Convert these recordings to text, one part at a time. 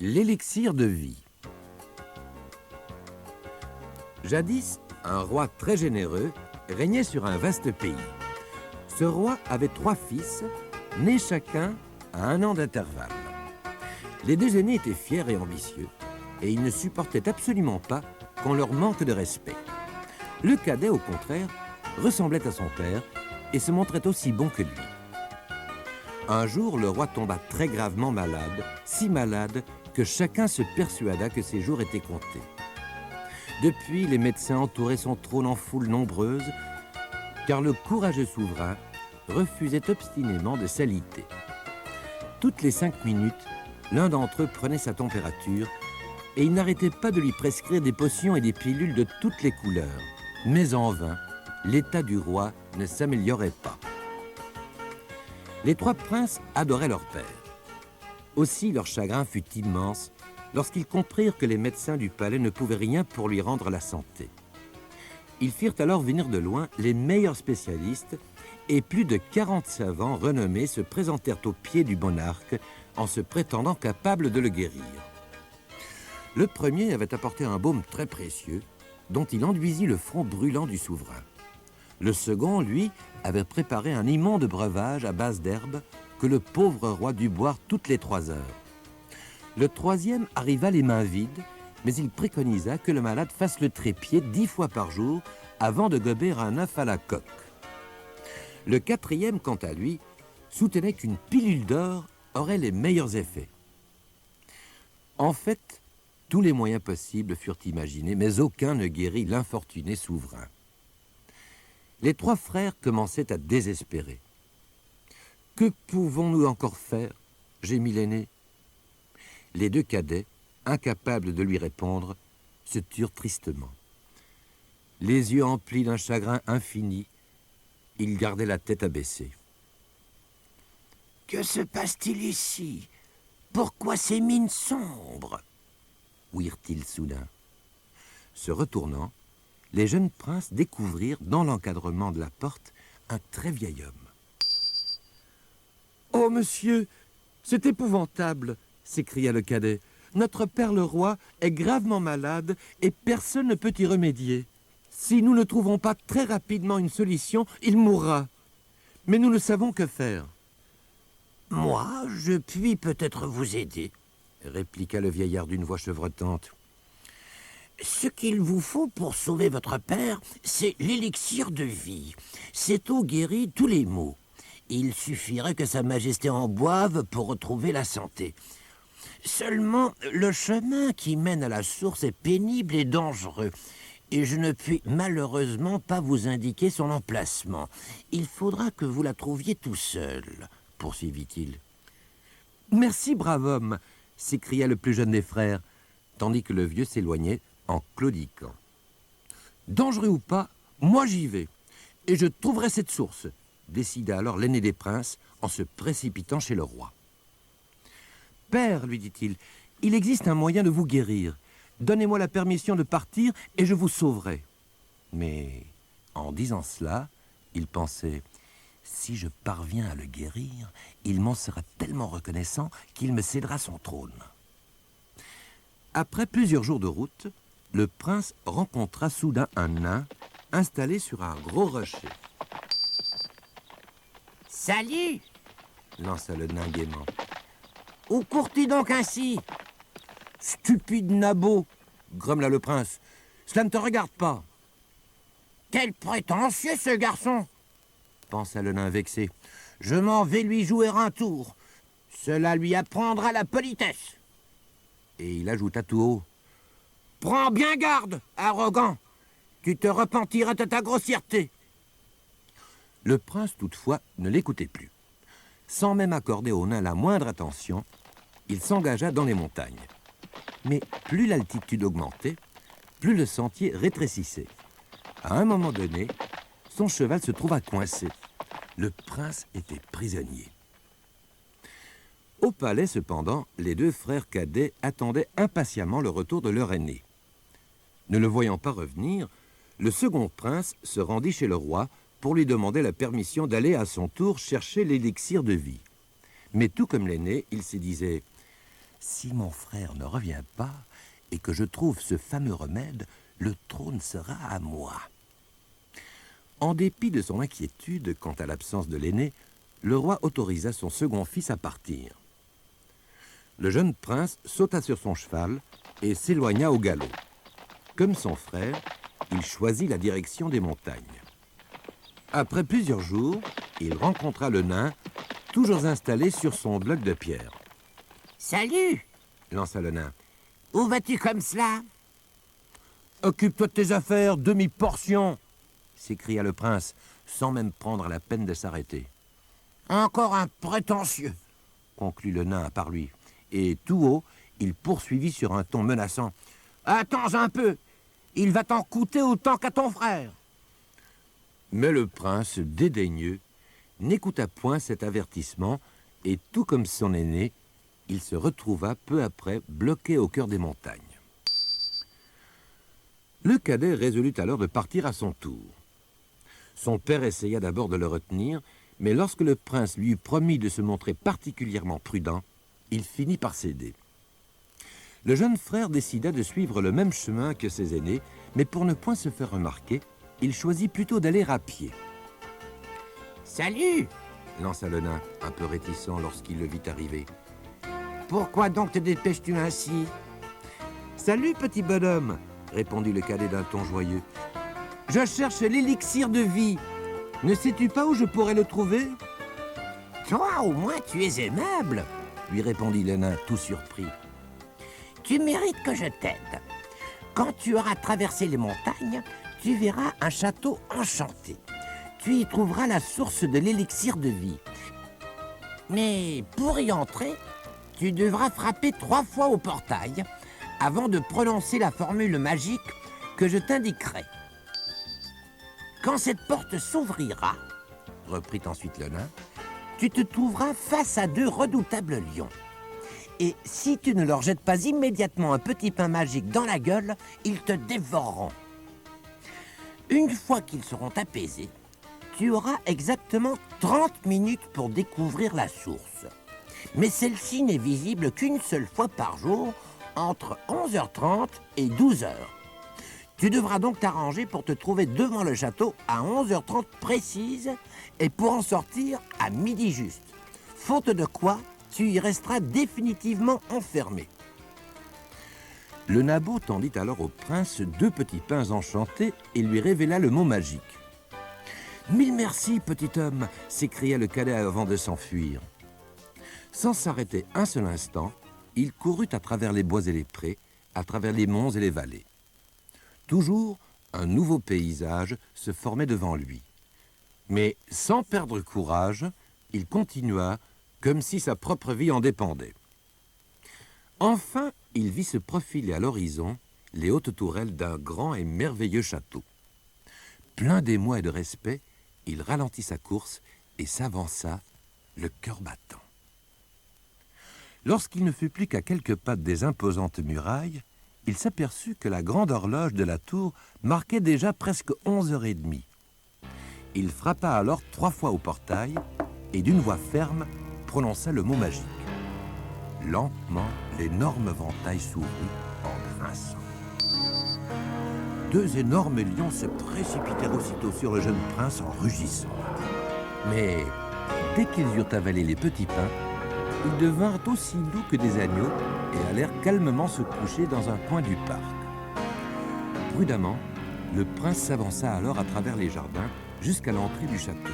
L'élixir de vie. Jadis, un roi très généreux régnait sur un vaste pays. Ce roi avait 3 fils, nés chacun à 1 an d'intervalle. Les 2 aînés étaient fiers et ambitieux, et ils ne supportaient absolument pas qu'on leur manque de respect. Le cadet, au contraire, ressemblait à son père et se montrait aussi bon que lui. Un jour, le roi tomba très gravement malade, si malade que chacun se persuada que ses jours étaient comptés. Depuis, les médecins entouraient son trône en foule nombreuse, car le courageux souverain refusait obstinément de s'aliter. Toutes les 5 minutes, l'un d'entre eux prenait sa température et il n'arrêtait pas de lui prescrire des potions et des pilules de toutes les couleurs. Mais en vain, l'état du roi ne s'améliorait pas. Les 3 princes adoraient leur père. Aussi leur chagrin fut immense lorsqu'ils comprirent que les médecins du palais ne pouvaient rien pour lui rendre la santé. Ils firent alors venir de loin les meilleurs spécialistes et plus de 40 savants renommés se présentèrent aux pieds du monarque en se prétendant capables de le guérir. Le premier avait apporté un baume très précieux dont il enduisit le front brûlant du souverain. Le second, lui, avait préparé un immonde breuvage à base d'herbes que le pauvre roi dut boire toutes les 3 heures. Le troisième arriva les mains vides, mais il préconisa que le malade fasse le trépied 10 fois par jour avant de gober un œuf à la coque. Le quatrième, quant à lui, soutenait qu'une pilule d'or aurait les meilleurs effets. En fait, tous les moyens possibles furent imaginés, mais aucun ne guérit l'infortuné souverain. Les 3 frères commençaient à désespérer. « Que pouvons-nous encore faire ?» gémit l'aîné. Les 2 cadets, incapables de lui répondre, se turent tristement. Les yeux emplis d'un chagrin infini, ils gardaient la tête abaissée. « Que se passe-t-il ici? Pourquoi ces mines sombres ?» ouirent-ils soudain. Se retournant, les jeunes princes découvrirent dans l'encadrement de la porte un très vieil homme. « Oh, monsieur, c'est épouvantable !» s'écria le cadet. « Notre père le roi est gravement malade et personne ne peut y remédier. Si nous ne trouvons pas très rapidement une solution, il mourra. Mais nous ne savons que faire. »« Moi, je puis peut-être vous aider, » répliqua le vieillard d'une voix chevrotante. « Ce qu'il vous faut pour sauver votre père, c'est l'élixir de vie. Cette eau guérit tous les maux. Il suffirait que Sa Majesté en boive pour retrouver la santé. Seulement, le chemin qui mène à la source est pénible et dangereux, et je ne puis malheureusement pas vous indiquer son emplacement. Il faudra que vous la trouviez tout seul, » poursuivit-il. « Merci, brave homme !» s'écria le plus jeune des frères, tandis que le vieux s'éloignait en claudiquant. « Dangereux ou pas, moi j'y vais, et je trouverai cette source », décida alors l'aîné des princes en se précipitant chez le roi. « Père, lui dit-il, il existe un moyen de vous guérir. Donnez-moi la permission de partir et je vous sauverai. » Mais en disant cela, il pensait « Si je parviens à le guérir, il m'en sera tellement reconnaissant qu'il me cédera son trône. » Après plusieurs jours de route, le prince rencontra soudain un nain installé sur un gros rocher. « Salut !» lança le nain gaiement. « Où cours-tu donc ainsi ?»« Stupide nabot !» grommela le prince. « Cela ne te regarde pas. »« Quel prétentieux ce garçon !» pensa le nain vexé. « Je m'en vais lui jouer un tour. Cela lui apprendra la politesse. » Et il ajouta tout haut. « Prends bien garde, arrogant. Tu te repentiras de ta grossièreté. » Le prince, toutefois, ne l'écoutait plus. Sans même accorder au nain la moindre attention, il s'engagea dans les montagnes. Mais plus l'altitude augmentait, plus le sentier rétrécissait. À un moment donné, son cheval se trouva coincé. Le prince était prisonnier. Au palais, cependant, les 2 frères cadets attendaient impatiemment le retour de leur aîné. Ne le voyant pas revenir, le second prince se rendit chez le roi pour lui demander la permission d'aller à son tour chercher l'élixir de vie. Mais tout comme l'aîné, il se disait Si mon frère ne revient pas et que je trouve ce fameux remède, le trône sera à moi. » En dépit de son inquiétude quant à l'absence de l'aîné, le roi autorisa son second fils à partir. Le jeune prince sauta sur son cheval et s'éloigna au galop. Comme son frère, il choisit la direction des montagnes. Après plusieurs jours, il rencontra le nain, toujours installé sur son bloc de pierre. « Salut !» lança le nain. « Où vas-tu comme cela ?»« Occupe-toi de tes affaires, demi-portion !» s'écria le prince, sans même prendre la peine de s'arrêter. « Encore un prétentieux !» conclut le nain à part lui. Et tout haut, il poursuivit sur un ton menaçant. « Attends un peu, il va t'en coûter autant qu'à ton frère !» Mais le prince, dédaigneux, n'écouta point cet avertissement, et tout comme son aîné, il se retrouva peu après bloqué au cœur des montagnes. Le cadet résolut alors de partir à son tour. Son père essaya d'abord de le retenir, mais lorsque le prince lui eut promis de se montrer particulièrement prudent, il finit par céder. Le jeune frère décida de suivre le même chemin que ses aînés, mais pour ne point se faire remarquer, il choisit plutôt d'aller à pied. « Salut !» lança le nain, un peu réticent lorsqu'il le vit arriver. « Pourquoi donc te dépêches-tu ainsi ?»« Salut, petit bonhomme !» répondit le cadet d'un ton joyeux. « Je cherche l'élixir de vie. Ne sais-tu pas où je pourrais le trouver ?»« Toi, au moins, tu es aimable !» lui répondit le nain, tout surpris. « Tu mérites que je t'aide. Quand tu auras traversé les montagnes, tu verras un château enchanté. Tu y trouveras la source de l'élixir de vie. Mais pour y entrer, tu devras frapper 3 fois au portail avant de prononcer la formule magique que je t'indiquerai. Quand cette porte s'ouvrira, reprit ensuite le nain, tu te trouveras face à 2 redoutables lions. Et si tu ne leur jettes pas immédiatement un petit pain magique dans la gueule, ils te dévoreront. Une fois qu'ils seront apaisés, tu auras exactement 30 minutes pour découvrir la source. Mais celle-ci n'est visible qu'une seule fois par jour, entre 11h30 et 12h. Tu devras donc t'arranger pour te trouver devant le château à 11h30 précise et pour en sortir à midi juste. Faute de quoi, tu y resteras définitivement enfermé. Le nabot tendit alors au prince 2 petits pains enchantés et lui révéla le mot magique. « Mille merci, petit homme !» s'écria le cadet avant de s'enfuir. Sans s'arrêter un seul instant, il courut à travers les bois et les prés, à travers les monts et les vallées. Toujours, un nouveau paysage se formait devant lui. Mais sans perdre courage, il continua comme si sa propre vie en dépendait. Enfin, il vit se profiler à l'horizon les hautes tourelles d'un grand et merveilleux château. Plein d'émoi et de respect, il ralentit sa course et s'avança, le cœur battant. Lorsqu'il ne fut plus qu'à quelques pas des imposantes murailles, il s'aperçut que la grande horloge de la tour marquait déjà presque 11h30. Il frappa alors 3 fois au portail et d'une voix ferme prononça le mot magique. Lentement, l'énorme ventail s'ouvrit en grinçant. 2 énormes lions se précipitèrent aussitôt sur le jeune prince en rugissant. Mais dès qu'ils eurent avalé les petits pains, ils devinrent aussi doux que des agneaux et allèrent calmement se coucher dans un coin du parc. Prudemment, le prince s'avança alors à travers les jardins jusqu'à l'entrée du château.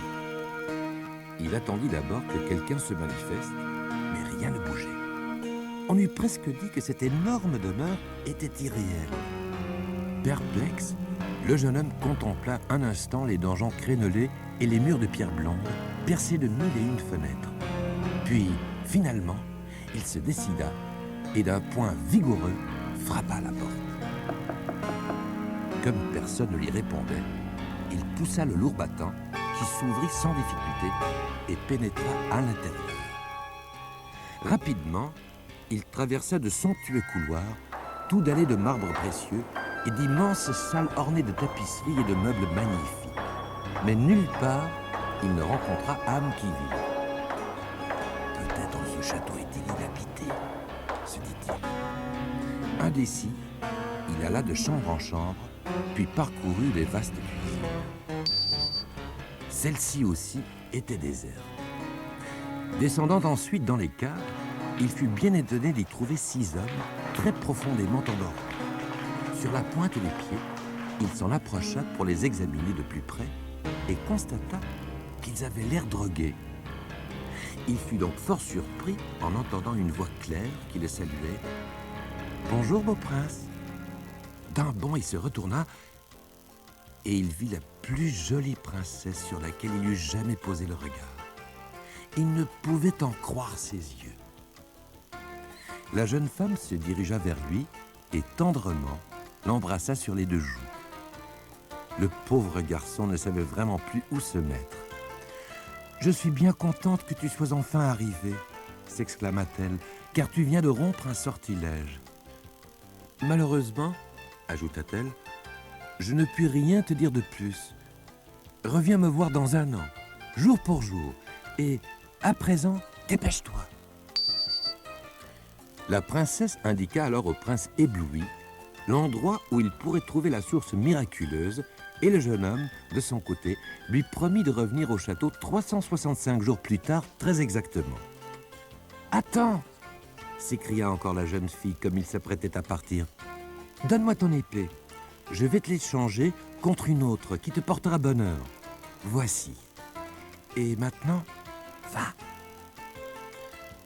Il attendit d'abord que quelqu'un se manifeste, mais rien ne bougeait. On eût presque dit que cette énorme demeure était irréelle. Perplexe, le jeune homme contempla un instant les donjons crénelés et les murs de pierre blonde, percés de 1001 fenêtres. Puis, finalement, il se décida et d'un poing vigoureux frappa à la porte. Comme personne ne lui répondait, il poussa le lourd battant qui s'ouvrit sans difficulté et pénétra à l'intérieur. Rapidement, il traversa de somptueux couloirs, tout dallés de marbre précieux et d'immenses salles ornées de tapisseries et de meubles magnifiques. Mais nulle part, il ne rencontra âme qui vit. « Peut-être ce château est-il inhabité ?» se dit-il. Indécis, il alla de chambre en chambre, puis parcourut les vastes cuisines. Celle-ci aussi était déserte. Descendant ensuite dans les caves, il fut bien étonné d'y trouver 6 hommes très profondément endormis. Sur la pointe des pieds, il s'en approcha pour les examiner de plus près et constata qu'ils avaient l'air drogués. Il fut donc fort surpris en entendant une voix claire qui le saluait. « Bonjour, beau prince !» D'un bond, il se retourna et il vit la plus jolie princesse sur laquelle il eût jamais posé le regard. Il ne pouvait en croire ses yeux. La jeune femme se dirigea vers lui et tendrement l'embrassa sur les 2 joues. Le pauvre garçon ne savait vraiment plus où se mettre. « Je suis bien contente que tu sois enfin arrivé, » s'exclama-t-elle, « car tu viens de rompre un sortilège. »« Malheureusement, » ajouta-t-elle, « je ne puis rien te dire de plus. Reviens me voir dans 1 an, jour pour jour, et à présent, dépêche-toi. » La princesse indiqua alors au prince ébloui l'endroit où il pourrait trouver la source miraculeuse, et le jeune homme, de son côté, lui promit de revenir au château 365 jours plus tard, très exactement. « Attends !» s'écria encore la jeune fille comme il s'apprêtait à partir. « Donne-moi ton épée. Je vais te l'échanger contre une autre qui te portera bonheur. Voici. Et maintenant, va !»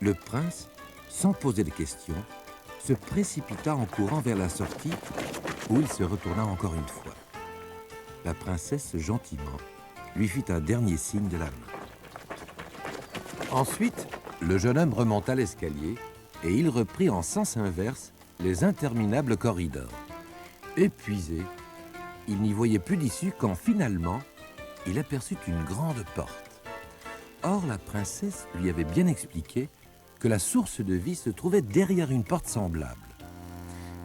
Le prince, sans poser de questions, se précipita en courant vers la sortie où il se retourna encore une fois. La princesse, gentiment, lui fit un dernier signe de la main. Ensuite, le jeune homme remonta l'escalier et il reprit en sens inverse les interminables corridors. Épuisé, il n'y voyait plus d'issue quand finalement, il aperçut une grande porte. Or, la princesse lui avait bien expliqué que la source de vie se trouvait derrière une porte semblable.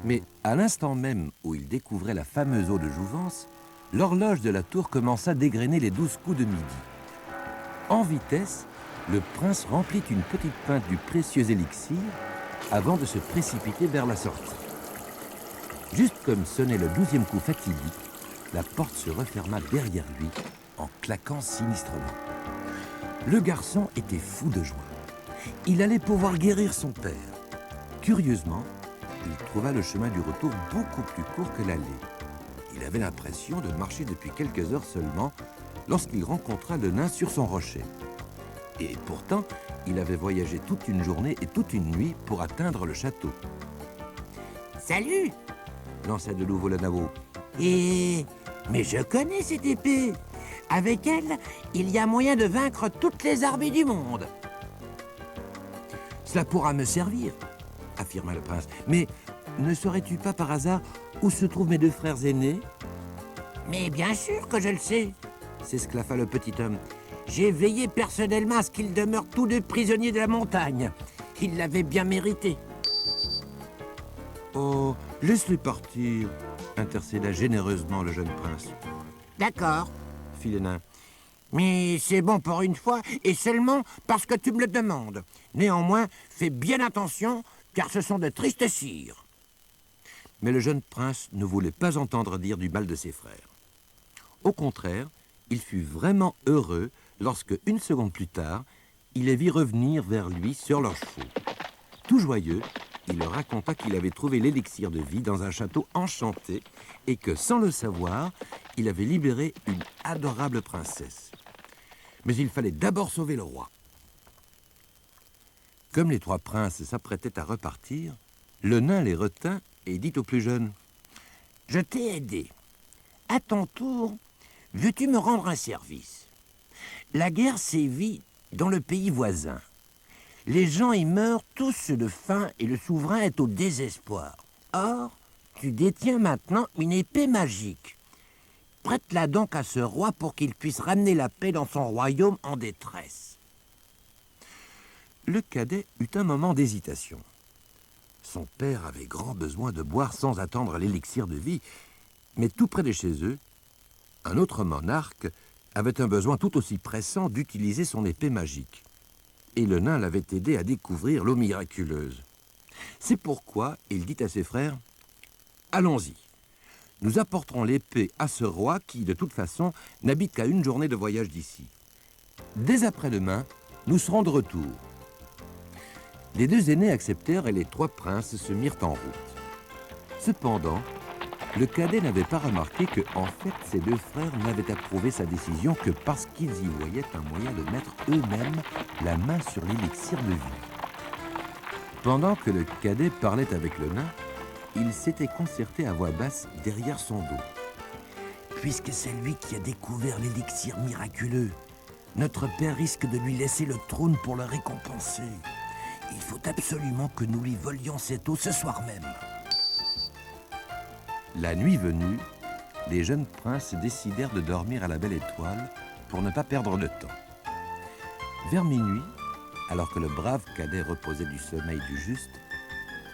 Mais à l'instant même où il découvrait la fameuse eau de jouvence, l'horloge de la tour commença d'égrener les 12 coups de midi. En vitesse, le prince remplit une petite pinte du précieux élixir avant de se précipiter vers la sortie. Juste comme sonnait le 12e coup fatidique, la porte se referma derrière lui en claquant sinistrement. Le garçon était fou de joie. Il allait pouvoir guérir son père. Curieusement, il trouva le chemin du retour beaucoup plus court que l'aller. Il avait l'impression de marcher depuis quelques heures seulement lorsqu'il rencontra le nain sur son rocher. Et pourtant, il avait voyagé toute une journée et toute une nuit pour atteindre le château. « Salut !» lança de nouveau le Nabo. « Mais je connais cette épée. Avec elle, il y a moyen de vaincre toutes les armées du monde. » « Cela pourra me servir, » affirma le prince. « Mais ne saurais-tu pas par hasard où se trouvent mes 2 frères aînés ?»« Mais bien sûr que je le sais, » s'esclaffa le petit homme. « J'ai veillé personnellement à ce qu'ils demeurent tous 2 prisonniers de la montagne. Ils l'avaient bien mérité. »« Oh, laisse-les partir, » intercéda généreusement le jeune prince. « D'accord, » fit le nain. « Mais c'est bon pour une fois, et seulement parce que tu me le demandes. Néanmoins, fais bien attention, car ce sont de tristes cires. » Mais le jeune prince ne voulait pas entendre dire du mal de ses frères. Au contraire, il fut vraiment heureux lorsque, une seconde plus tard, il les vit revenir vers lui sur leurs chevaux. Tout joyeux, il leur raconta qu'il avait trouvé l'élixir de vie dans un château enchanté et que, sans le savoir, il avait libéré une adorable princesse. Mais il fallait d'abord sauver le roi. Comme les 3 princes s'apprêtaient à repartir, le nain les retint et dit au plus jeune : « Je t'ai aidé. À ton tour, veux-tu me rendre un service? La guerre sévit dans le pays voisin. Les gens y meurent tous de faim et le souverain est au désespoir. Or, tu détiens maintenant une épée magique. Prête-la donc à ce roi pour qu'il puisse ramener la paix dans son royaume en détresse. » Le cadet eut un moment d'hésitation. Son père avait grand besoin de boire sans attendre l'élixir de vie, mais tout près de chez eux, un autre monarque avait un besoin tout aussi pressant d'utiliser son épée magique. Et le nain l'avait aidé à découvrir l'eau miraculeuse. C'est pourquoi il dit à ses frères, « Allons-y, nous apporterons l'épée à ce roi qui, de toute façon, n'habite qu'à une journée de voyage d'ici. Dès après-demain, nous serons de retour. » Les deux aînés acceptèrent et les trois princes se mirent en route. Cependant, le cadet n'avait pas remarqué que, en fait, ses deux frères n'avaient approuvé sa décision que parce qu'ils y voyaient un moyen de mettre eux-mêmes la main sur l'élixir de vie. Pendant que le cadet parlait avec le nain, il s'était concerté à voix basse derrière son dos. « Puisque c'est lui qui a découvert l'élixir miraculeux, notre père risque de lui laisser le trône pour le récompenser. Il faut absolument que nous lui volions cette eau ce soir même. » La nuit venue, les jeunes princes décidèrent de dormir à la belle étoile pour ne pas perdre de temps. Vers minuit, alors que le brave cadet reposait du sommeil du juste,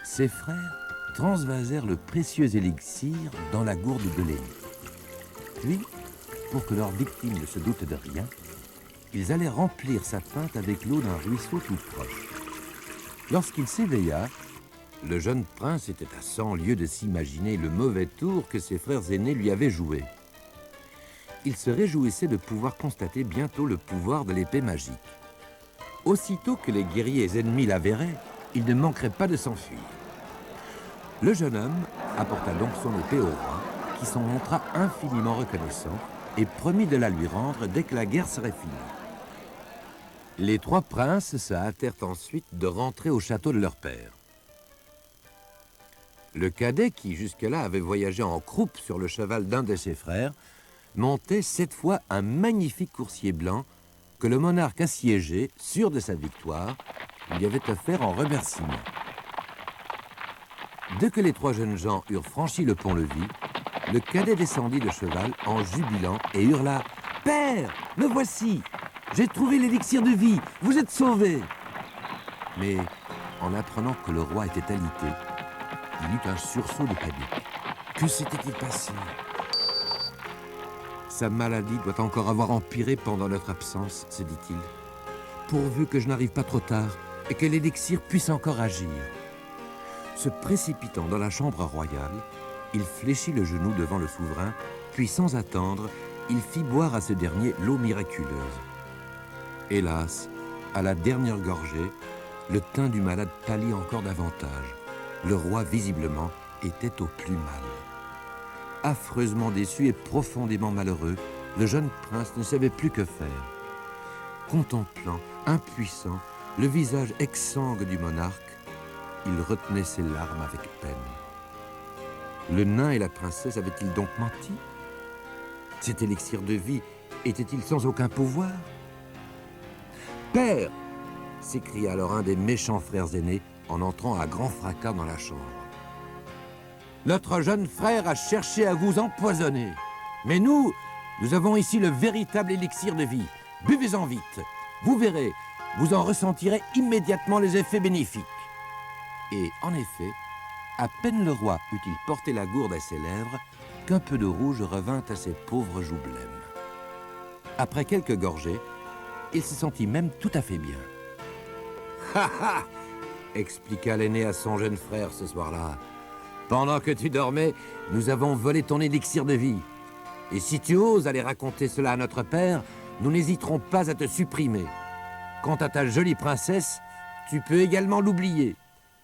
ses frères transvasèrent le précieux élixir dans la gourde de l'aîné. Puis, pour que leur victime ne se doute de rien, ils allèrent remplir sa pinte avec l'eau d'un ruisseau tout proche. Lorsqu'il s'éveilla, le jeune prince était à 100 lieues de s'imaginer le mauvais tour que ses frères aînés lui avaient joué. Il se réjouissait de pouvoir constater bientôt le pouvoir de l'épée magique. Aussitôt que les guerriers ennemis la verraient, il ne manquerait pas de s'enfuir. Le jeune homme apporta donc son épée au roi, qui s'en montra infiniment reconnaissant et promit de la lui rendre dès que la guerre serait finie. Les trois princes se hâtèrent ensuite de rentrer au château de leur père. Le cadet, qui jusque-là avait voyagé en croupe sur le cheval d'un de ses frères, montait cette fois un magnifique coursier blanc que le monarque assiégé, sûr de sa victoire, lui avait offert en remerciement. Dès que les trois jeunes gens eurent franchi le pont-levis, le cadet descendit de cheval en jubilant et hurla « Père, me voici! J'ai trouvé l'élixir de vie! Vous êtes sauvés !» Mais en apprenant que le roi était alité, il eut un sursaut de panique. Que s'était-il passé? Sa maladie doit encore avoir empiré pendant notre absence, se dit-il. Pourvu que je n'arrive pas trop tard et que l'élixir puisse encore agir. Se précipitant dans la chambre royale, il fléchit le genou devant le souverain, puis sans attendre, il fit boire à ce dernier l'eau miraculeuse. Hélas, à la dernière gorgée, le teint du malade pâlit encore davantage. Le roi, visiblement, était au plus mal. Affreusement déçu et profondément malheureux, le jeune prince ne savait plus que faire. Contemplant, impuissant, le visage exsangue du monarque, il retenait ses larmes avec peine. Le nain et la princesse avaient-ils donc menti? Cet élixir de vie était-il sans aucun pouvoir? « Père !» s'écria alors un des méchants frères aînés en entrant à grand fracas dans la chambre. « Notre jeune frère a cherché à vous empoisonner. Mais nous avons ici le véritable élixir de vie. Buvez-en vite. Vous verrez, vous en ressentirez immédiatement les effets bénéfiques. » Et en effet, à peine le roi eut-il porté la gourde à ses lèvres qu'un peu de rouge revint à ses pauvres joues blêmes. Après quelques gorgées, il se sentit même tout à fait bien. « Ha ha !» expliqua l'aîné à son jeune frère ce soir-là. « Pendant que tu dormais, nous avons volé ton élixir de vie. Et si tu oses aller raconter cela à notre père, nous n'hésiterons pas à te supprimer. Quant à ta jolie princesse, tu peux également l'oublier.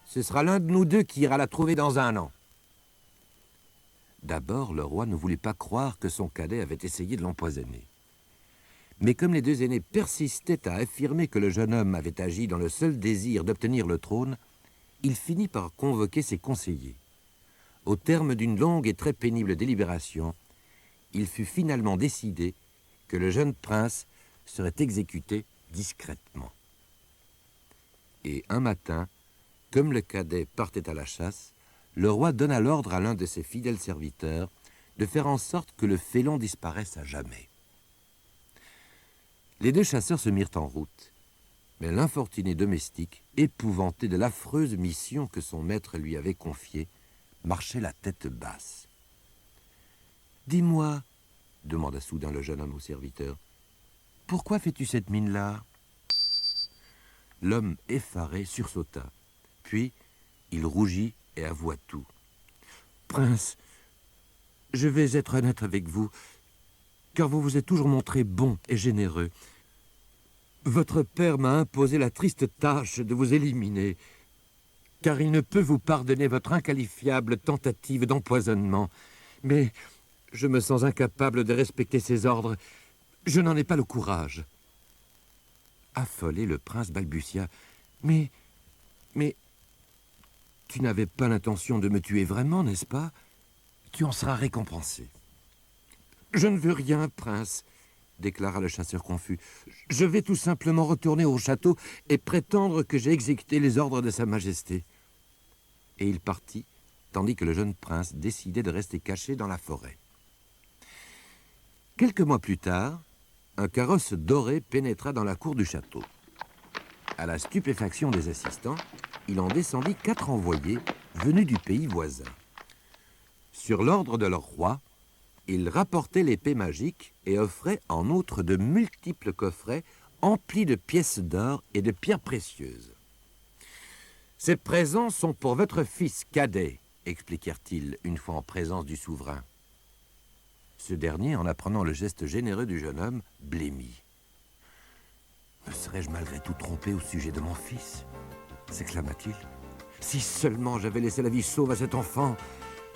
Ce sera l'un de nous deux qui ira la trouver dans 1 an. » D'abord, le roi ne voulut pas croire que son cadet avait essayé de l'empoisonner. Mais comme les deux aînés persistaient à affirmer que le jeune homme avait agi dans le seul désir d'obtenir le trône, il finit par convoquer ses conseillers. Au terme d'une longue et très pénible délibération, il fut finalement décidé que le jeune prince serait exécuté discrètement. Et un matin, comme le cadet partait à la chasse, le roi donna l'ordre à l'un de ses fidèles serviteurs de faire en sorte que le félon disparaisse à jamais. Les deux chasseurs se mirent en route, mais l'infortuné domestique, épouvanté de l'affreuse mission que son maître lui avait confiée, marchait la tête basse. « Dis-moi, » demanda soudain le jeune homme au serviteur, « pourquoi fais-tu cette mine-là » L'homme effaré sursauta, puis, Il rougit et avoua tout. « Prince, je vais être honnête avec vous, car vous vous êtes toujours montré bon et généreux. Votre père m'a imposé la triste tâche de vous éliminer, car il ne peut vous pardonner votre inqualifiable tentative d'empoisonnement. Mais je me sens incapable de respecter ses ordres. Je n'en ai pas le courage. » Affolé, le prince balbutia. « Mais, tu n'avais pas l'intention de me tuer vraiment, n'est-ce pas? Tu en seras récompensé. »« Je ne veux rien, prince, » déclara le chasseur confus. « Je vais tout simplement retourner au château et prétendre que j'ai exécuté les ordres de Sa Majesté. » Et il partit, tandis que le jeune prince décidait de rester caché dans la forêt. Quelques mois plus tard, un carrosse doré pénétra dans la cour du château. À la stupéfaction des assistants, il en descendit 4 envoyés venus du pays voisin. Sur l'ordre de leur roi, ils rapportaient l'épée magique et offraient en outre de multiples coffrets emplis de pièces d'or et de pierres précieuses. « Ces présents sont pour votre fils cadet, » expliquèrent-ils une fois en présence du souverain. Ce dernier, en apprenant le geste généreux du jeune homme, blêmit. « Me serais-je malgré tout trompé au sujet de mon fils ?» s'exclama-t-il. « Si seulement j'avais laissé la vie sauve à cet enfant,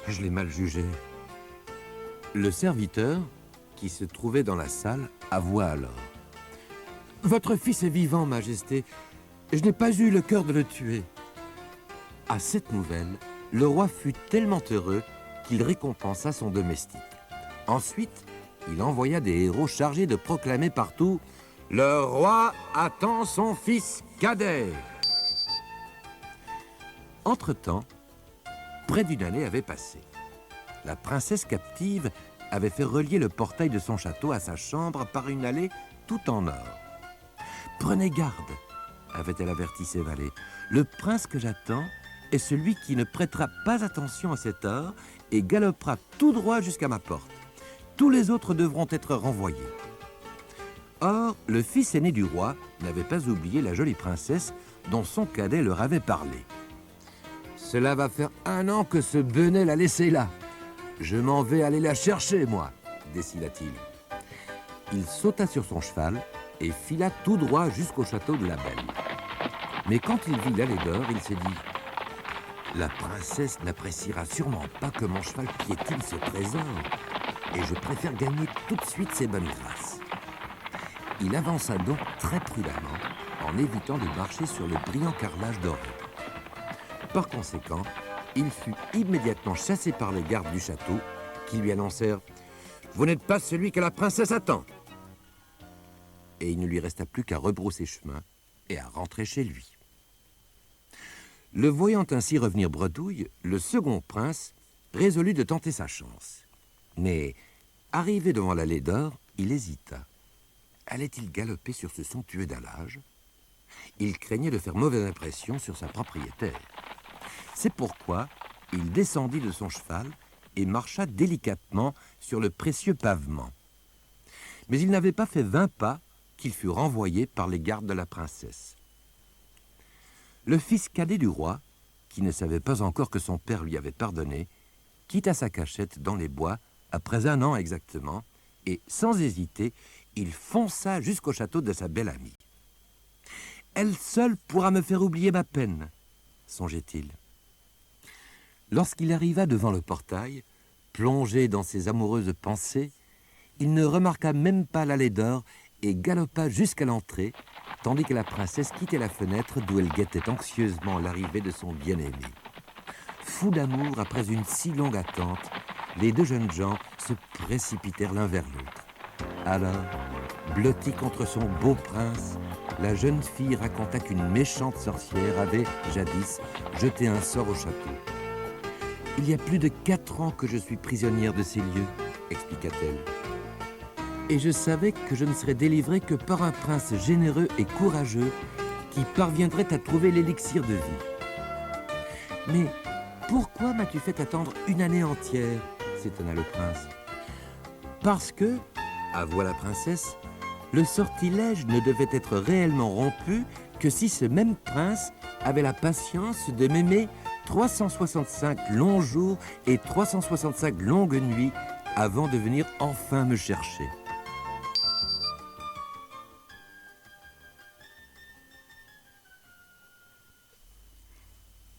je l'ai mal jugé. » Le serviteur, qui se trouvait dans la salle, avoua alors. « Votre fils est vivant, Majesté. Je n'ai pas eu le cœur de le tuer. » À cette nouvelle, le roi fut tellement heureux qu'il récompensa son domestique. Ensuite, il envoya des héros chargés de proclamer partout « Le roi attend son fils cadet !» Entre-temps, près d'une année avait passé. La princesse captive avait fait relier le portail de son château à sa chambre par une allée tout en or. « Prenez garde !» avait-elle averti ses valets. « Le prince que j'attends est celui qui ne prêtera pas attention à cet or et galopera tout droit jusqu'à ma porte. Tous les autres devront être renvoyés. » Or, le fils aîné du roi n'avait pas oublié la jolie princesse dont son cadet leur avait parlé. « Cela va faire 1 an que ce benet l'a laissée là. Je m'en vais aller la chercher, moi, » décida-t-il. Il sauta sur son cheval et fila tout droit jusqu'au château de la Belle. Mais quand il vit l'allée d'or, il s'est dit « La princesse n'appréciera sûrement pas que mon cheval piétine ce trésor, et je préfère gagner tout de suite ses bonnes grâces. » Il avança donc très prudemment, en évitant de marcher sur le brillant carrelage doré. Par conséquent, il fut immédiatement chassé par les gardes du château, qui lui annoncèrent « Vous n'êtes pas celui que la princesse attend !» Et il ne lui resta plus qu'à rebrousser chemin et à rentrer chez lui. Le voyant ainsi revenir bredouille, le second prince résolut de tenter sa chance. Mais, arrivé devant l'allée d'or, il hésita. Allait-il galoper sur ce somptueux dallage? Il craignait de faire mauvaise impression sur sa propriétaire. C'est pourquoi il descendit de son cheval et marcha délicatement sur le précieux pavement. Mais il n'avait pas fait 20 pas qu'il fut renvoyé par les gardes de la princesse. Le fils cadet du roi, qui ne savait pas encore que son père lui avait pardonné, quitta sa cachette dans les bois après 1 an exactement, et sans hésiter, il fonça jusqu'au château de sa belle amie. « Elle seule pourra me faire oublier ma peine, » songeait-il. Lorsqu'il arriva devant le portail, plongé dans ses amoureuses pensées, il ne remarqua même pas l'allée d'or et galopa jusqu'à l'entrée, tandis que la princesse quittait la fenêtre d'où elle guettait anxieusement l'arrivée de son bien-aimé. Fous d'amour après une si longue attente, les 2 jeunes gens se précipitèrent l'un vers l'autre. Alors, blottie contre son beau prince, la jeune fille raconta qu'une méchante sorcière avait, jadis, jeté un sort au château. « Il y a plus de 4 ans que je suis prisonnière de ces lieux, » expliqua-t-elle. « Et je savais que je ne serais délivrée que par un prince généreux et courageux qui parviendrait à trouver l'élixir de vie. »« Mais pourquoi m'as-tu fait attendre 1 année entière ?» s'étonna le prince. « Parce que, avoua la princesse, le sortilège ne devait être réellement rompu que si ce même prince avait la patience de m'aimer 365 longs jours et 365 longues nuits avant de venir enfin me chercher.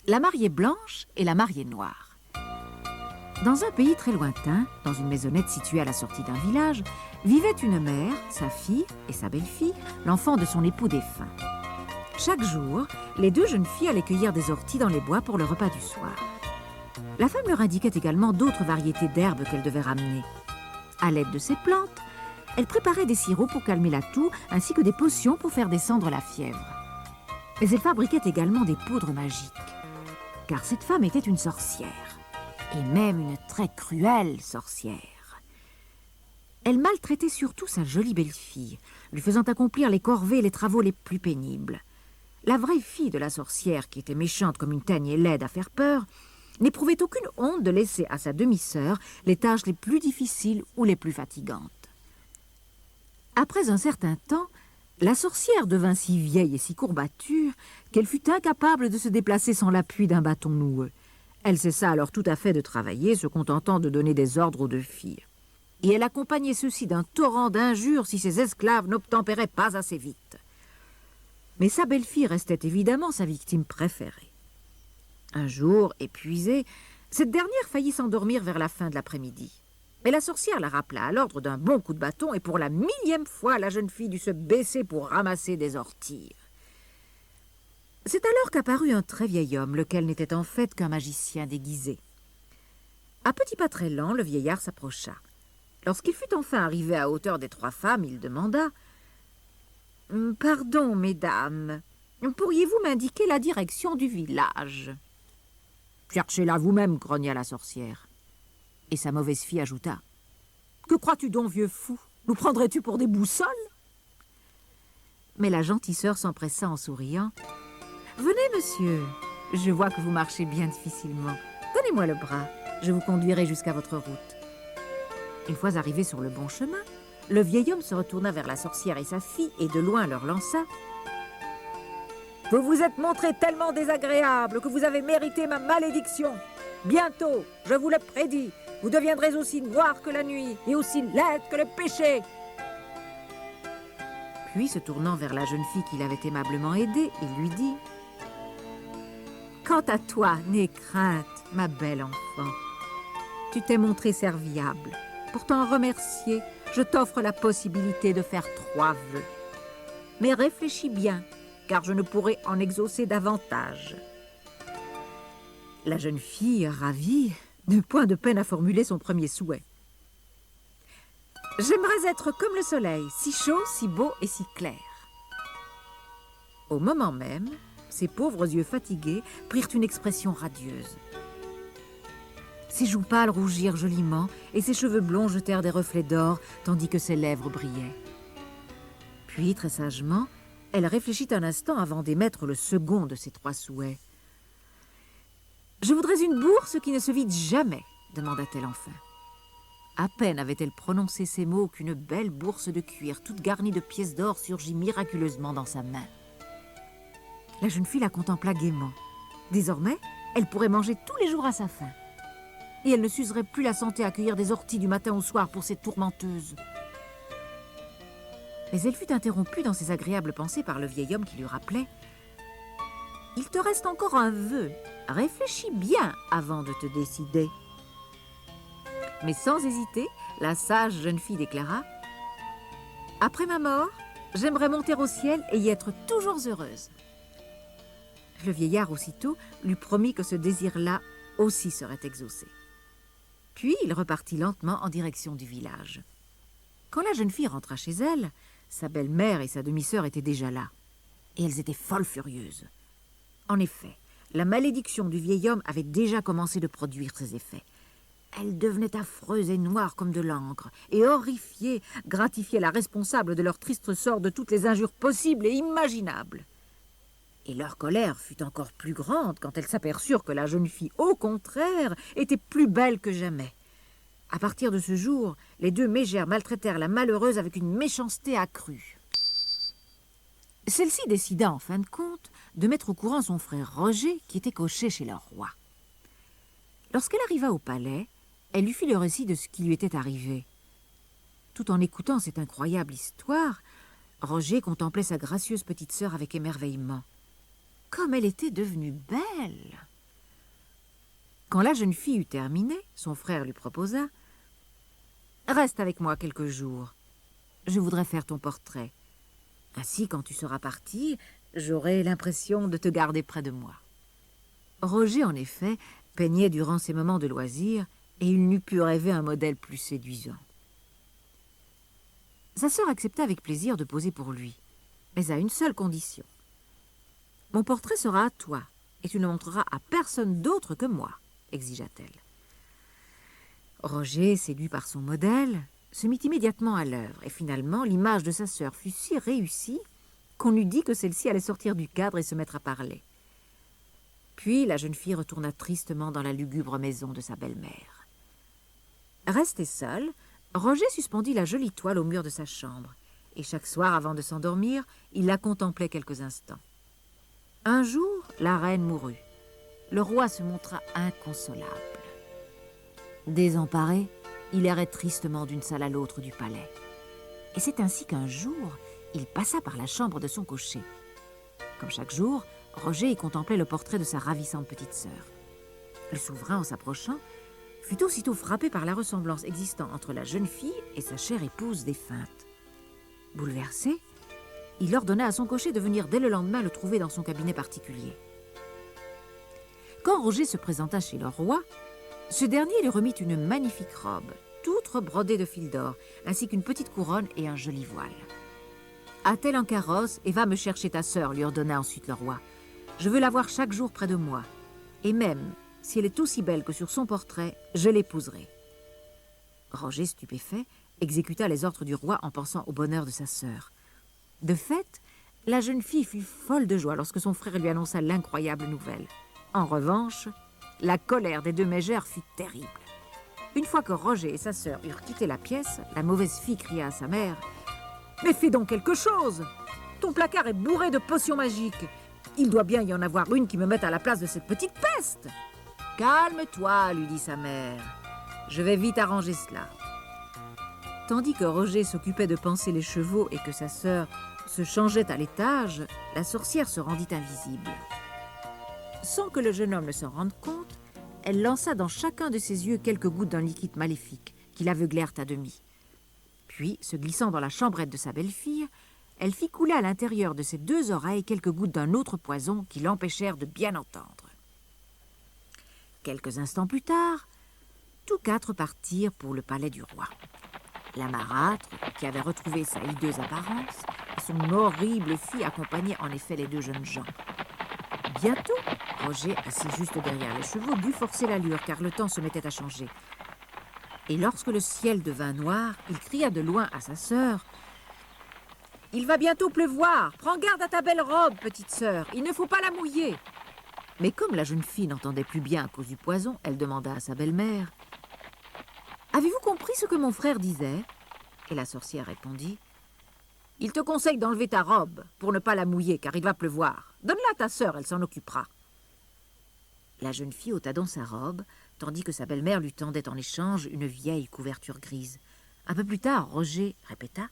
La mariée blanche et la mariée noire. Dans un pays très lointain, dans une maisonnette située à la sortie d'un village, vivait une mère, sa fille et sa belle-fille, l'enfant de son époux défunt. Chaque jour, les deux jeunes filles allaient cueillir des orties dans les bois pour le repas du soir. La femme leur indiquait également d'autres variétés d'herbes qu'elles devaient ramener. À l'aide de ces plantes, elle préparait des sirops pour calmer la toux, ainsi que des potions pour faire descendre la fièvre. Mais elle fabriquait également des poudres magiques. Car cette femme était une sorcière, et même une très cruelle sorcière. Elle maltraitait surtout sa jolie belle-fille, lui faisant accomplir les corvées et les travaux les plus pénibles. La vraie fille de la sorcière, qui était méchante comme une teigne et laide à faire peur, n'éprouvait aucune honte de laisser à sa demi-sœur les tâches les plus difficiles ou les plus fatigantes. Après un certain temps, la sorcière devint si vieille et si courbature qu'elle fut incapable de se déplacer sans l'appui d'un bâton noueux. Elle cessa alors tout à fait de travailler, se contentant de donner des ordres aux deux filles. Et elle accompagnait ceux-ci d'un torrent d'injures si ses esclaves n'obtempéraient pas assez vite. Mais sa belle-fille restait évidemment sa victime préférée. Un jour, épuisée, cette dernière faillit s'endormir vers la fin de l'après-midi. Mais la sorcière la rappela à l'ordre d'un bon coup de bâton et pour la 1000e fois, la jeune fille dut se baisser pour ramasser des orties. C'est alors qu'apparut un très vieil homme, lequel n'était en fait qu'un magicien déguisé. À petits pas très lents, le vieillard s'approcha. Lorsqu'il fut enfin arrivé à hauteur des trois femmes, il demanda « Pardon, mesdames, pourriez-vous m'indiquer la direction du village ?»« Cherchez-la vous-même, grogna la sorcière. » Et sa mauvaise fille ajouta « Que crois-tu donc, vieux fou? Nous prendrais-tu pour des boussoles ?» Mais la gentille sœur s'empressa en souriant. « Venez, monsieur, je vois que vous marchez bien difficilement. Donnez-moi le bras, je vous conduirai jusqu'à votre route. » Une fois arrivé sur le bon chemin, le vieil homme se retourna vers la sorcière et sa fille et de loin leur lança « Vous vous êtes montrés tellement désagréables que vous avez mérité ma malédiction. Bientôt, je vous le prédis, vous deviendrez aussi noir que la nuit et aussi laide que le péché. » Puis, se tournant vers la jeune fille qui l'avait aimablement aidée, il lui dit « Quant à toi, n'aie crainte, ma belle enfant. Tu t'es montrée serviable. Pour t'en remercier, je t'offre la possibilité de faire 3 vœux. Mais réfléchis bien, car je ne pourrai en exaucer davantage. » La jeune fille, ravie, n'eut point de peine à formuler son premier souhait. « J'aimerais être comme le soleil, si chaud, si beau et si clair. » Au moment même, ses pauvres yeux fatigués prirent une expression radieuse. Ses joues pâles rougirent joliment et ses cheveux blonds jetèrent des reflets d'or tandis que ses lèvres brillaient. Puis, très sagement, elle réfléchit un instant avant d'émettre le second de ses 3 souhaits. « Je voudrais une bourse qui ne se vide jamais, » demanda-t-elle enfin. À peine avait-elle prononcé ces mots qu'une belle bourse de cuir toute garnie de pièces d'or surgit miraculeusement dans sa main. La jeune fille la contempla gaiement. Désormais, elle pourrait manger tous les jours à sa faim. Et elle ne s'userait plus la santé à cueillir des orties du matin au soir pour cette tourmenteuse. Mais elle fut interrompue dans ses agréables pensées par le vieil homme qui lui rappelait « Il te reste encore un vœu. Réfléchis bien avant de te décider. » Mais sans hésiter, la sage jeune fille déclara « Après ma mort, j'aimerais monter au ciel et y être toujours heureuse. » Le vieillard aussitôt lui promit que ce désir-là aussi serait exaucé. Puis il repartit lentement en direction du village. Quand la jeune fille rentra chez elle, sa belle-mère et sa demi-sœur étaient déjà là. Et elles étaient folles furieuses. En effet, la malédiction du vieil homme avait déjà commencé de produire ses effets. Elle devenait affreuse et noire comme de l'encre, et horrifiée, gratifiait la responsable de leur triste sort de toutes les injures possibles et imaginables. Et leur colère fut encore plus grande quand elles s'aperçurent que la jeune fille, au contraire, était plus belle que jamais. À partir de ce jour, les 2 mégères maltraitèrent la malheureuse avec une méchanceté accrue. Celle-ci décida, en fin de compte, de mettre au courant son frère Roger, qui était cocher chez leur roi. Lorsqu'elle arriva au palais, elle lui fit le récit de ce qui lui était arrivé. Tout en écoutant cette incroyable histoire, Roger contemplait sa gracieuse petite sœur avec émerveillement. Comme elle était devenue belle! Quand la jeune fille eut terminé, son frère lui proposa « Reste avec moi quelques jours. Je voudrais faire ton portrait. Ainsi, quand tu seras parti, j'aurai l'impression de te garder près de moi. » Roger, en effet, peignait durant ses moments de loisir, et il n'eût pu rêver un modèle plus séduisant. Sa sœur accepta avec plaisir de poser pour lui, mais à une seule condition. « Mon portrait sera à toi, et tu ne montreras à personne d'autre que moi, » exigea-t-elle. Roger, séduit par son modèle, se mit immédiatement à l'œuvre, et finalement, l'image de sa sœur fut si réussie qu'on eût dit que celle-ci allait sortir du cadre et se mettre à parler. Puis la jeune fille retourna tristement dans la lugubre maison de sa belle-mère. Resté seul, Roger suspendit la jolie toile au mur de sa chambre, et chaque soir, avant de s'endormir, il la contemplait quelques instants. Un jour, la reine mourut. Le roi se montra inconsolable. Désemparé, il errait tristement d'une salle à l'autre du palais. Et c'est ainsi qu'un jour, il passa par la chambre de son cocher. Comme chaque jour, Roger y contemplait le portrait de sa ravissante petite sœur. Le souverain, en s'approchant, fut aussitôt frappé par la ressemblance existant entre la jeune fille et sa chère épouse défunte. Bouleversé, il ordonna à son cocher de venir dès le lendemain le trouver dans son cabinet particulier. Quand Roger se présenta chez le roi, ce dernier lui remit une magnifique robe, toute brodée de fil d'or, ainsi qu'une petite couronne et un joli voile. « Attelle un carrosse et va me chercher ta sœur, lui ordonna ensuite le roi. Je veux la voir chaque jour près de moi, et même si elle est aussi belle que sur son portrait, je l'épouserai. » Roger, stupéfait, exécuta les ordres du roi en pensant au bonheur de sa sœur. De fait, la jeune fille fut folle de joie lorsque son frère lui annonça l'incroyable nouvelle. En revanche, la colère des deux mégères fut terrible. Une fois que Roger et sa sœur eurent quitté la pièce, la mauvaise fille cria à sa mère « Mais fais donc quelque chose! Ton placard est bourré de potions magiques. Il doit bien y en avoir une qui me mette à la place de cette petite peste. »« Calme-toi, lui dit sa mère. Je vais vite arranger cela. » Tandis que Roger s'occupait de panser les chevaux et que sa sœur se changeait à l'étage, la sorcière se rendit invisible. Sans que le jeune homme ne s'en rende compte, elle lança dans chacun de ses yeux quelques gouttes d'un liquide maléfique qui l'aveuglèrent à demi. Puis, se glissant dans la chambrette de sa belle-fille, elle fit couler à l'intérieur de ses deux oreilles quelques gouttes d'un autre poison qui l'empêchèrent de bien entendre. Quelques instants plus tard, tous quatre partirent pour le palais du roi. La marâtre, qui avait retrouvé sa hideuse apparence, et son horrible fille accompagnaient en effet les deux jeunes gens. Bientôt, Roger, assis juste derrière les chevaux, dut forcer l'allure car le temps se mettait à changer. Et lorsque le ciel devint noir, il cria de loin à sa sœur « Il va bientôt pleuvoir. Prends garde à ta belle robe, petite sœur. Il ne faut pas la mouiller. » Mais comme la jeune fille n'entendait plus bien à cause du poison, elle demanda à sa belle-mère « Avez-vous compris ce que mon frère disait ?» Et la sorcière répondit « Il te conseille d'enlever ta robe pour ne pas la mouiller, car il va pleuvoir. Donne-la à ta sœur, elle s'en occupera. » La jeune fille ôta donc sa robe, tandis que sa belle-mère lui tendait en échange une vieille couverture grise. Un peu plus tard, Roger répéta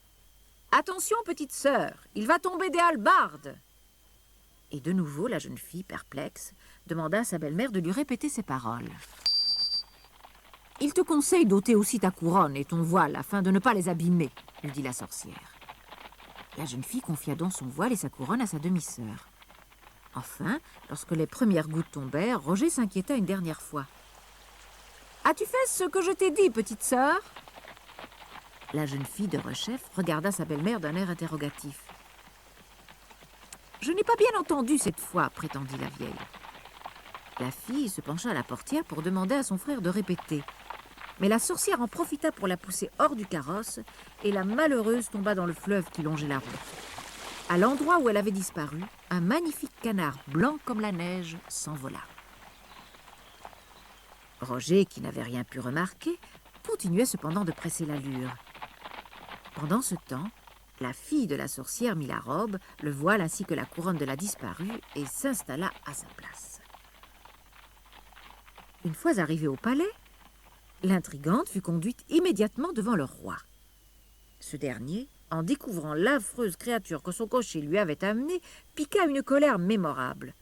« Attention, petite sœur, il va tomber des hallebardes !» Et de nouveau, la jeune fille, perplexe, demanda à sa belle-mère de lui répéter ces paroles. « Il te conseille d'ôter aussi ta couronne et ton voile afin de ne pas les abîmer, » lui dit la sorcière. La jeune fille confia donc son voile et sa couronne à sa demi-sœur. Enfin, lorsque les premières gouttes tombèrent, Roger s'inquiéta une dernière fois. « As-tu fait ce que je t'ai dit, petite sœur ?» La jeune fille de rechef regarda sa belle-mère d'un air interrogatif. « Je n'ai pas bien entendu cette fois, » prétendit la vieille. La fille se pencha à la portière pour demander à son frère de répéter. Mais la sorcière en profita pour la pousser hors du carrosse et la malheureuse tomba dans le fleuve qui longeait la route. À l'endroit où elle avait disparu, un magnifique canard blanc comme la neige s'envola. Roger, qui n'avait rien pu remarquer, continuait cependant de presser l'allure. Pendant ce temps, La fille de la sorcière mit la robe, le voile ainsi que la couronne de la disparue et s'installa à sa place. Une fois arrivée au palais, l'intrigante fut conduite immédiatement devant le roi. Ce dernier, en découvrant l'affreuse créature que son cocher lui avait amenée, piqua une colère mémorable.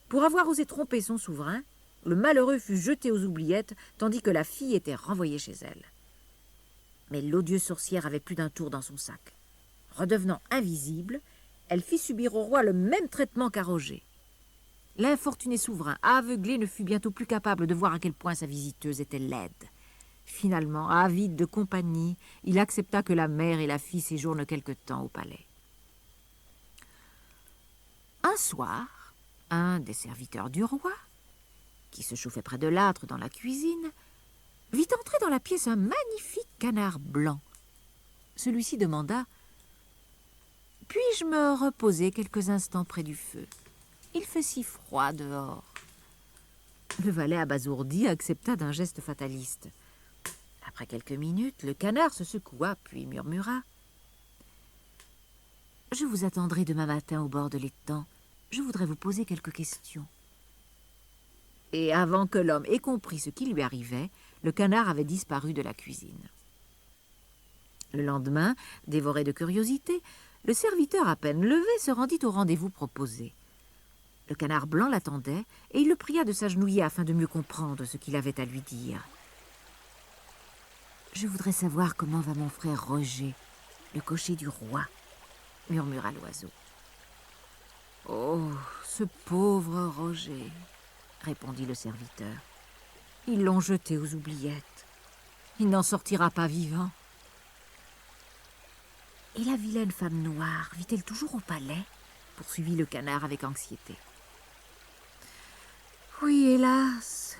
Pour avoir osé tromper son souverain, le malheureux fut jeté aux oubliettes, tandis que la fille était renvoyée chez elle. Mais l'odieuse sorcière avait plus d'un tour dans son sac. Redevenant invisible, elle fit subir au roi le même traitement qu'à Roger. L'infortuné souverain, aveuglé, ne fut bientôt plus capable de voir à quel point sa visiteuse était laide. Finalement, avide de compagnie, il accepta que la mère et la fille séjournent quelque temps au palais. Un soir, un des serviteurs du roi, qui se chauffait près de l'âtre dans la cuisine, vit entrer dans la pièce un magnifique canard blanc. Celui-ci demanda « Puis-je me reposer quelques instants près du feu? Il fait si froid dehors. » Le valet abasourdi accepta d'un geste fataliste. Après quelques minutes, le canard se secoua, puis murmura « Je vous attendrai demain matin au bord de l'étang. Je voudrais vous poser quelques questions. » Et avant que l'homme ait compris ce qui lui arrivait, le canard avait disparu de la cuisine. Le lendemain, dévoré de curiosité, le serviteur à peine levé se rendit au rendez-vous proposé. Le canard blanc l'attendait et il le pria de s'agenouiller afin de mieux comprendre ce qu'il avait à lui dire. « Je voudrais savoir comment va mon frère Roger, le cocher du roi, » murmura l'oiseau. « Oh, ce pauvre Roger !» répondit le serviteur. « Ils l'ont jeté aux oubliettes. Il n'en sortira pas vivant. » « Et la vilaine femme noire vit-elle toujours au palais ?» poursuivit le canard avec anxiété. « Oui, hélas !»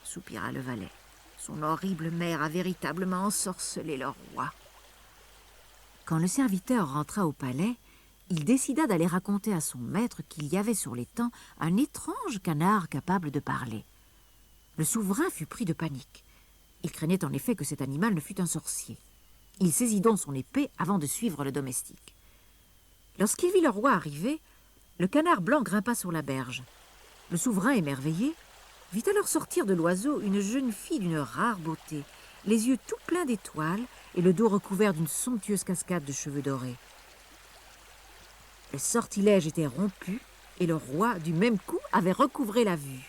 soupira le valet. « Son horrible mère a véritablement ensorcelé le roi. » Quand le serviteur rentra au palais, il décida d'aller raconter à son maître qu'il y avait sur l'étang un étrange canard capable de parler. Le souverain fut pris de panique. Il craignait en effet que cet animal ne fût un sorcier. Il saisit donc son épée avant de suivre le domestique. Lorsqu'il vit le roi arriver, le canard blanc grimpa sur la berge. Le souverain, émerveillé, vit alors sortir de l'oiseau une jeune fille d'une rare beauté, les yeux tout pleins d'étoiles et le dos recouvert d'une somptueuse cascade de cheveux dorés. Le sortilège était rompu et le roi, du même coup, avait recouvré la vue.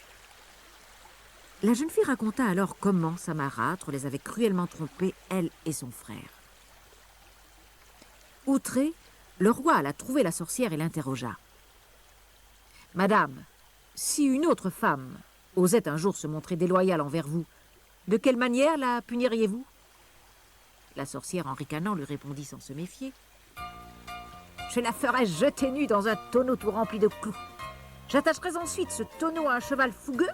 La jeune fille raconta alors comment sa marâtre les avait cruellement trompés, elle et son frère. Outré, le roi alla trouver la sorcière et l'interrogea. « Madame, si une autre femme osait un jour se montrer déloyale envers vous, de quelle manière la puniriez-vous » La sorcière, en ricanant, lui répondit sans se méfier. « Je la ferais jeter nue dans un tonneau tout rempli de clous. J'attacherais ensuite ce tonneau à un cheval fougueux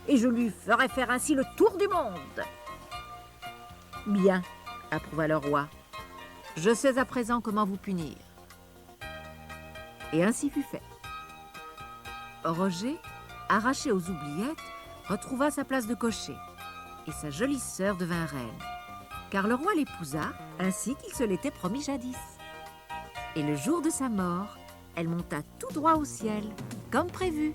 et je lui ferais faire ainsi le tour du monde. » « Bien, » approuva le roi. « Je sais à présent comment vous punir. » Et ainsi fut fait. Roger, arraché aux oubliettes, retrouva sa place de cocher, et sa jolie sœur devint reine, car le roi l'épousa ainsi qu'il se l'était promis jadis. Et le jour de sa mort, elle monta tout droit au ciel, comme prévu.